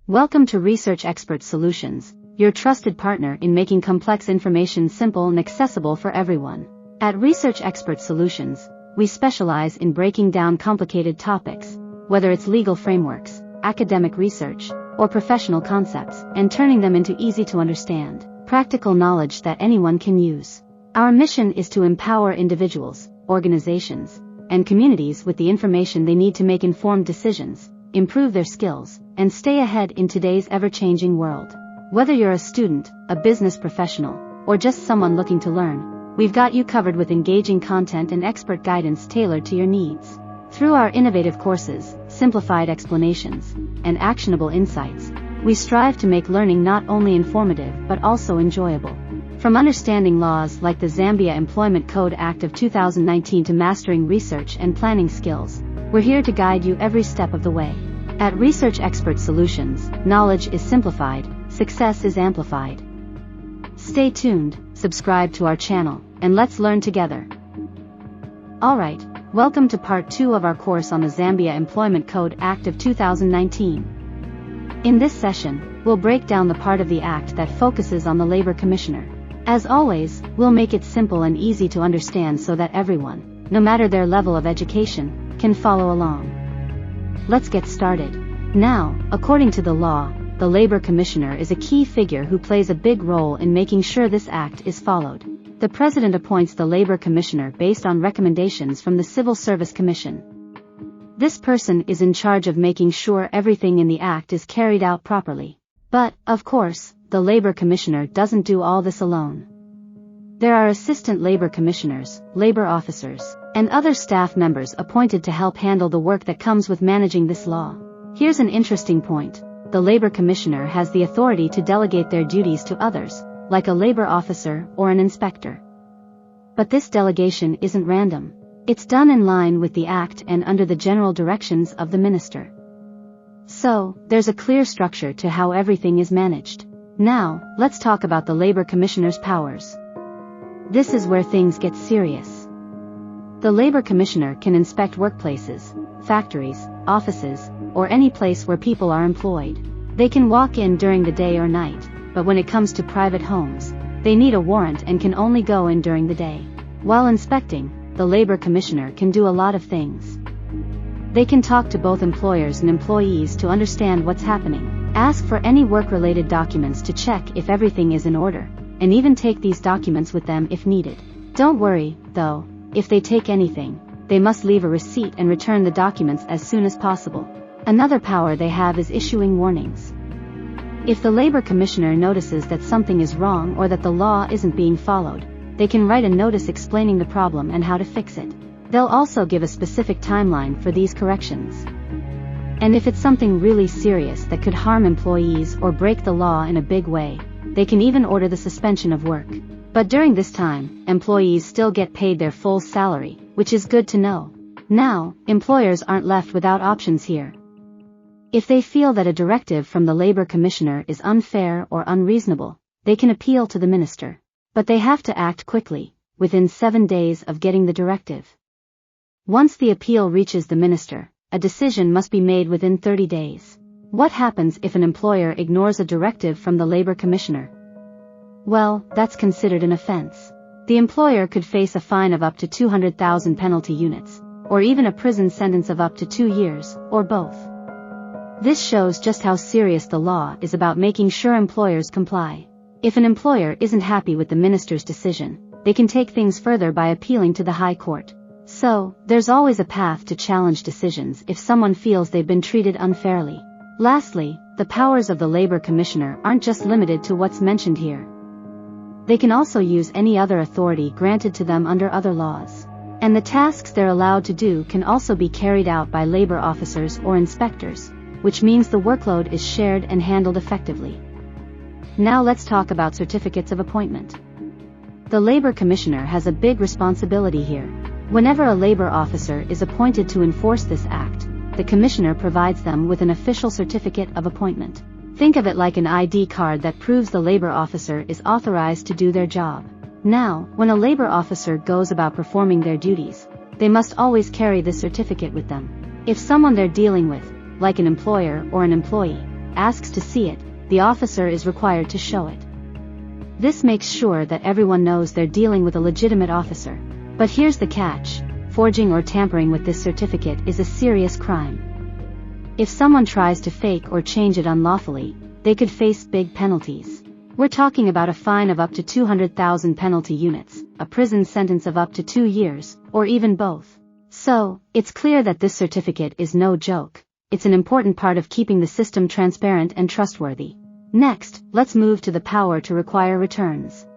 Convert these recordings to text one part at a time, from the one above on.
Welcome to Research Expert Solutions, your trusted partner in making complex information simple and accessible for everyone. At Research Expert Solutions, we specialize in breaking down complicated topics, whether it's legal frameworks, academic research, or professional concepts, and turning them into easy-to-understand, practical knowledge that anyone can use. Our mission is to empower individuals, organizations, and communities with the information they need to make informed decisions, improve their skills, and stay ahead in today's ever-changing world. Whether you're a student, a business professional, or just someone looking to learn, we've got you covered with engaging content and expert guidance tailored to your needs. Through our innovative courses, simplified explanations, and actionable insights, we strive to make learning not only informative but also enjoyable. From understanding laws like the Zambia Employment Code Act of 2019 to mastering research and planning skills, we're here to guide you every step of the way. At Research Expert Solutions, knowledge is simplified, success is amplified. Stay tuned, subscribe to our channel, and let's learn together. Alright, welcome to part 2 of our course on the Zambia Employment Code Act of 2019. In this session, we'll break down the part of the Act that focuses on the Labor Commissioner. As always, we'll make it simple and easy to understand so that everyone, no matter their level of education, can follow along. Let's get started. Now, according to the law, the Labor Commissioner is a key figure who plays a big role in making sure this act is followed. The President appoints the Labor Commissioner based on recommendations from the Civil Service Commission. This person is in charge of making sure everything in the act is carried out properly. But, of course, the Labor Commissioner doesn't do all this alone. There are assistant labor commissioners, labor officers, and other staff members appointed to help handle the work that comes with managing this law. Here's an interesting point. The Labor Commissioner has the authority to delegate their duties to others, like a labor officer or an inspector. But this delegation isn't random. It's done in line with the Act and under the general directions of the Minister. So, there's a clear structure to how everything is managed. Now, let's talk about the Labor Commissioner's powers. This is where things get serious. The Labor Commissioner can inspect workplaces, factories, offices, or any place where people are employed. They can walk in during the day or night, but when it comes to private homes, they need a warrant and can only go in during the day. While inspecting, the Labor Commissioner can do a lot of things. They can talk to both employers and employees to understand what's happening, ask for any work-related documents to check if everything is in order, and even take these documents with them if needed. Don't worry, though, if they take anything, they must leave a receipt and return the documents as soon as possible. Another power they have is issuing warnings. If the Labor Commissioner notices that something is wrong or that the law isn't being followed, they can write a notice explaining the problem and how to fix it. They'll also give a specific timeline for these corrections. And if it's something really serious that could harm employees or break the law in a big way, they can even order the suspension of work. But during this time, employees still get paid their full salary, which is good to know. Now, employers aren't left without options here. If they feel that a directive from the Labor Commissioner is unfair or unreasonable, they can appeal to the Minister. But they have to act quickly, within 7 days of getting the directive. Once the appeal reaches the Minister, a decision must be made within 30 days. What happens if an employer ignores a directive from the Labor Commissioner? Well, that's considered an offense. The employer could face a fine of up to 200,000 penalty units, or even a prison sentence of up to 2 years, or both. This shows just how serious the law is about making sure employers comply. If an employer isn't happy with the Minister's decision, they can take things further by appealing to the High Court. So, there's always a path to challenge decisions if someone feels they've been treated unfairly. Lastly, the powers of the Labor Commissioner aren't just limited to what's mentioned here. They can also use any other authority granted to them under other laws. And the tasks they're allowed to do can also be carried out by labor officers or inspectors, which means the workload is shared and handled effectively. Now let's talk about certificates of appointment. The Labor Commissioner has a big responsibility here. Whenever a labor officer is appointed to enforce this act, the Commissioner provides them with an official certificate of appointment. Think of it like an ID card that proves the labor officer is authorized to do their job. Now, when a labor officer goes about performing their duties, they must always carry this certificate with them. If someone they're dealing with, like an employer or an employee, asks to see it, the officer is required to show it. This makes sure that everyone knows they're dealing with a legitimate officer. But here's the catch: forging or tampering with this certificate is a serious crime. If someone tries to fake or change it unlawfully, they could face big penalties. We're talking about a fine of up to 200,000 penalty units, a prison sentence of up to 2 years, or even both. So, it's clear that this certificate is no joke. It's an important part of keeping the system transparent and trustworthy. Next, let's move to the power to require returns.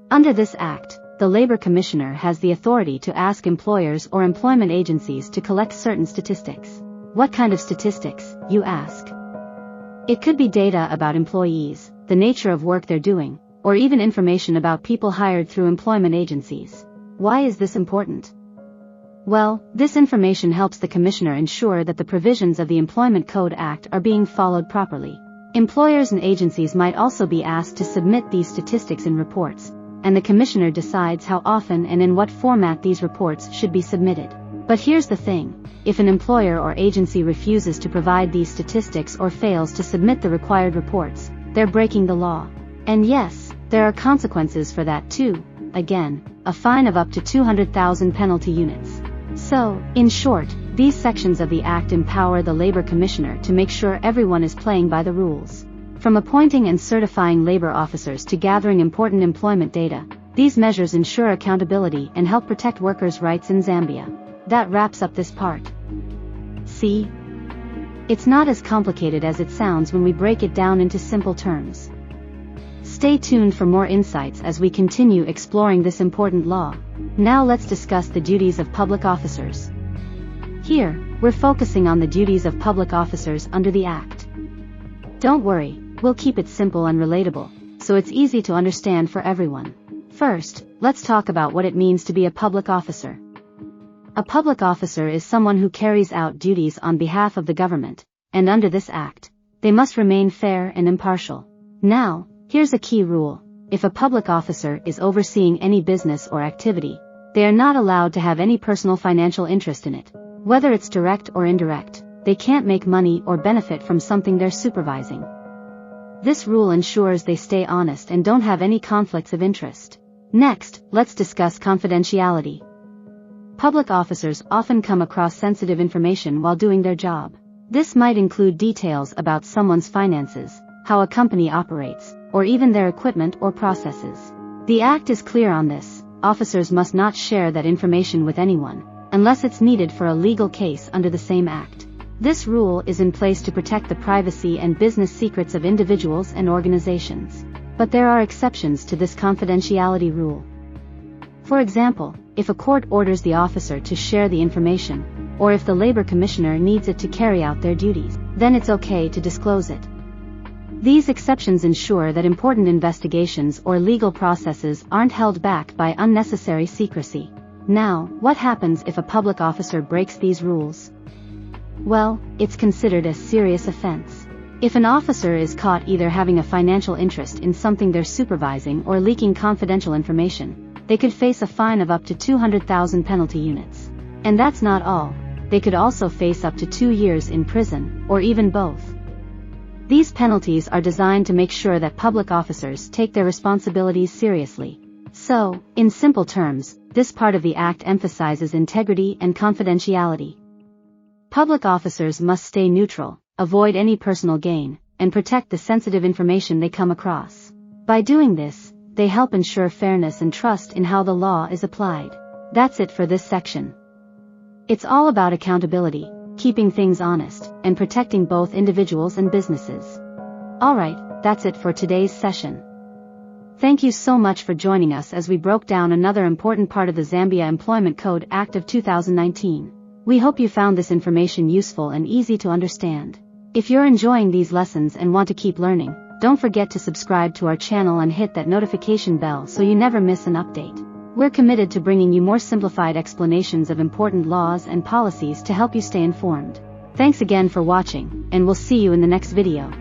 Under this act, the Labor Commissioner has the authority to ask employers or employment agencies to collect certain statistics. What kind of statistics, you ask? It could be data about employees, the nature of work they're doing, or even information about people hired through employment agencies. Why is this important? Well, this information helps the Commissioner ensure that the provisions of the Employment Code Act are being followed properly. Employers and agencies might also be asked to submit these statistics in reports, and the Commissioner decides how often and in what format these reports should be submitted. But here's the thing: if an employer or agency refuses to provide these statistics or fails to submit the required reports, they're breaking the law. And yes, there are consequences for that too. Again, a fine of up to 200,000 penalty units. So, in short, these sections of the Act empower the Labor Commissioner to make sure everyone is playing by the rules. From appointing and certifying labor officers to gathering important employment data, these measures ensure accountability and help protect workers' rights in Zambia. That wraps up this part. See? It's not as complicated as it sounds when we break it down into simple terms. Stay tuned for more insights as we continue exploring this important law. Now let's discuss the duties of public officers. Here, we're focusing on the duties of public officers under the Act. Don't worry, we'll keep it simple and relatable, so it's easy to understand for everyone. First, let's talk about what it means to be a public officer. A public officer is someone who carries out duties on behalf of the government, and under this Act, they must remain fair and impartial. Now, here's a key rule: if a public officer is overseeing any business or activity, they are not allowed to have any personal financial interest in it. Whether it's direct or indirect, they can't make money or benefit from something they're supervising. This rule ensures they stay honest and don't have any conflicts of interest. Next, let's discuss confidentiality. Public officers often come across sensitive information while doing their job. This might include details about someone's finances, how a company operates, or even their equipment or processes. The Act is clear on this: officers must not share that information with anyone, unless it's needed for a legal case under the same Act. This rule is in place to protect the privacy and business secrets of individuals and organizations. But there are exceptions to this confidentiality rule. For example, if a court orders the officer to share the information, or if the Labor Commissioner needs it to carry out their duties, then it's okay to disclose it. These exceptions ensure that important investigations or legal processes aren't held back by unnecessary secrecy. Now, what happens if a public officer breaks these rules? Well, it's considered a serious offense. If an officer is caught either having a financial interest in something they're supervising or leaking confidential information, they could face a fine of up to 200,000 penalty units. And that's not all. They could also face up to 2 years in prison, or even both. These penalties are designed to make sure that public officers take their responsibilities seriously. So, in simple terms, this part of the Act emphasizes integrity and confidentiality. Public officers must stay neutral, avoid any personal gain, and protect the sensitive information they come across. By doing this, they help ensure fairness and trust in how the law is applied. That's it for this section. It's all about accountability, keeping things honest, and protecting both individuals and businesses. Alright, that's it for today's session. Thank you so much for joining us as we broke down another important part of the Zambia Employment Code Act of 2019. We hope you found this information useful and easy to understand. If you're enjoying these lessons and want to keep learning, don't forget to subscribe to our channel and hit that notification bell so you never miss an update. We're committed to bringing you more simplified explanations of important laws and policies to help you stay informed. Thanks again for watching, and we'll see you in the next video.